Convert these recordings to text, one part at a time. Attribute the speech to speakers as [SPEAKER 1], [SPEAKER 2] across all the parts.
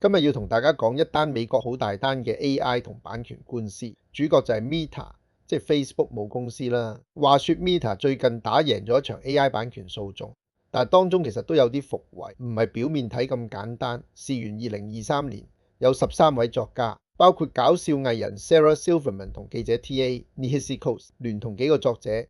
[SPEAKER 1] 今日要同大家講一單美國好大單嘅 AI 同版權官司，主角就係 Meta，即係 Facebook 母公司啦。話說 Meta 最近打贏咗一場 AI 版權訴訟，但係當中其實都有啲伏位，唔係表面睇咁簡單。事源2023年，有13位作家，包括搞笑藝人 Sarah Silverman 同記者 TA Nehisi Coates 聯同幾個作者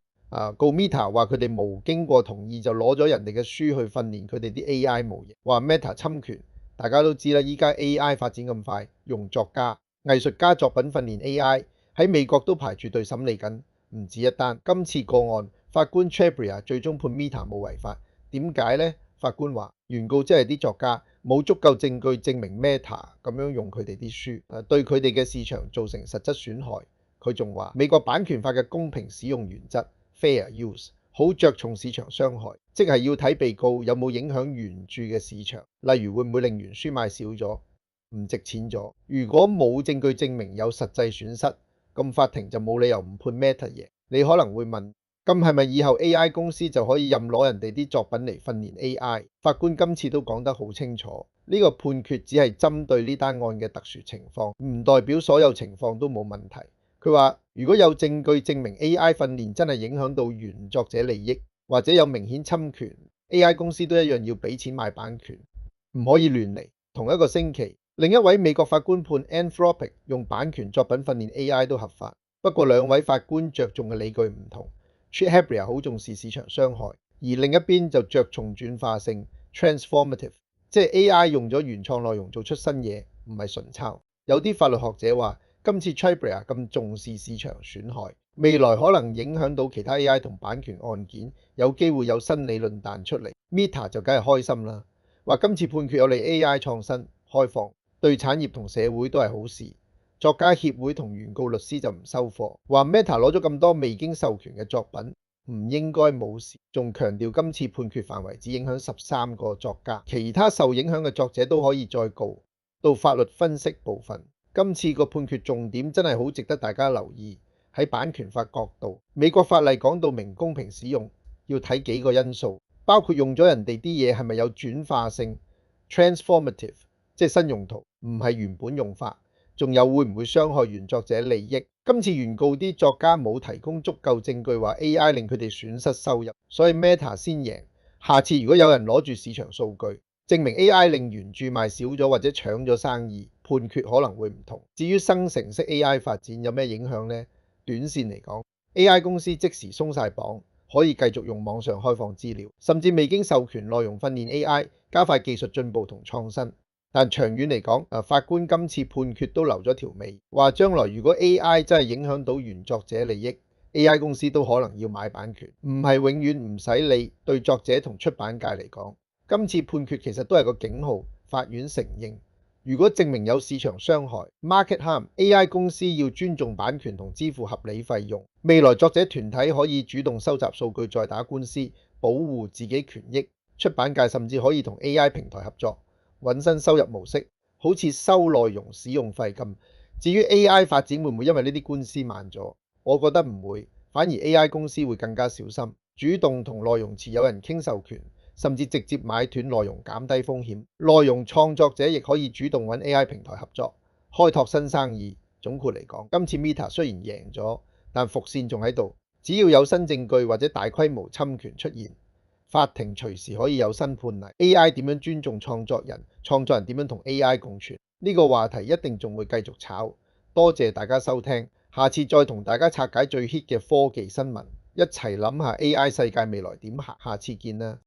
[SPEAKER 1] 告 Meta 話佢哋無經過同意就攞咗人哋嘅書去訓練佢哋啲 AI 模型，話 Meta 侵權。大家都知啦，依家 AI 發展咁快，用作家、藝術家作品訓練 AI 喺美國都排住隊審理緊，唔止一單。今次個案，法官 Chhabria 最終判 Meta 冇違法。點解呢？法官話原告即係啲作家冇足夠證據證明 Meta 咁樣用佢哋啲書，對佢哋嘅市場造成實質損害。佢仲話美國版權法嘅公平使用原則 （fair use） 好着重市場傷害，即係要睇被告有冇影響原著嘅市場，例如會唔會令原書賣少咗、唔值錢咗。如果冇證據證明有實際損失，咁法庭就冇理由唔判 Meta 贏。你可能會問，咁係咪以後 AI 公司就可以任攞人哋啲作品嚟訓練 AI？法官今次都講得好清楚，呢個判決只係針對呢單案嘅特殊情況，唔代表所有情況都冇問題。佢話如果有證據證明 AI 訓練真係影響到原作者利益，或者有明顯侵權， AI 公司都一樣要俾錢買版權，唔可以亂嚟。同一個星期，另一位美國法官判 Anthropic 用版權作品訓練 AI 都合法，不過兩位法官着重嘅理據唔同。Chhabria 好重視市場傷害，而另一邊就着重轉化性 transformative， 即係 AI 用咗原創內容做出新嘢，唔係純抄。有啲法律學者話，今次 Chhabria 咁重視市場損害，未來可能影響到其他 AI 同版權案件，有機會有新理論彈出嚟。Meta 就梗係開心啦，話今次判決有利 AI 創新開放，對產業同社會都係好事。作家協會同原告律師就唔收貨，話 Meta 攞咗咁多未經授權嘅作品，唔應該冇事，仲強調今次判決範圍只影響13個作家，其他受影響嘅作者都可以再告。到法律分析部分，今次個判決重點真係好值得大家留意。喺版權法角度，美國法例講到明公平使用，要睇幾個因素，包括用咗人哋啲嘢係咪有轉化性 transformative， 即係新用途，唔係原本用法，仲有會唔會傷害原作者利益。今次原告啲作家冇提供足夠證據話 AI 令佢哋損失收入，所以 Meta 先贏。下次如果有人攞住市場數據證明 AI 令原著賣少咗或者搶咗生意，判決可能會唔同。至於生成式 AI 發展有咩影響呢？短線嚟講， AI 公司即時鬆晒綁，可以繼續用網上開放資料，甚至未經授權內容訓練 AI， 加快技術進步同創新。但長遠嚟講，法官今次判決都留咗條尾，話將來如果 AI 真係影響到原作者利益， AI 公司都可能要買版權，唔係永遠唔使理。對作者同出版界嚟講，今次判決其實都係個警號，法院承認如果證明有市場傷害 market harm， AI 公司要尊重版權同支付合理費用。未來作者團體可以主動收集數據再打官司，保護自己權益。出版界甚至可以同 AI 平台合作，搵新收入模式，好似收內容使用費咁。至於 AI 發展會唔會因為呢啲官司慢咗？我覺得唔會，反而 AI 公司會更加小心，主動同內容持有人傾授權，甚至直接買斷內容，減低風險。內容創作者亦可以主動揾 AI 平台合作，開拓新生意。總括嚟講，今次 Meta 雖然贏咗，但伏線仲喺度。只要有新證據或者大規模侵權出現，法庭隨時可以有新判例。AI 點樣尊重創作人，創作人點樣同 AI 共存，呢個話題一定仲會繼續炒。多謝大家收聽，下次再同大家拆解最 hit 嘅科技新聞，一齊諗下 AI 世界未來點行。下次見啦。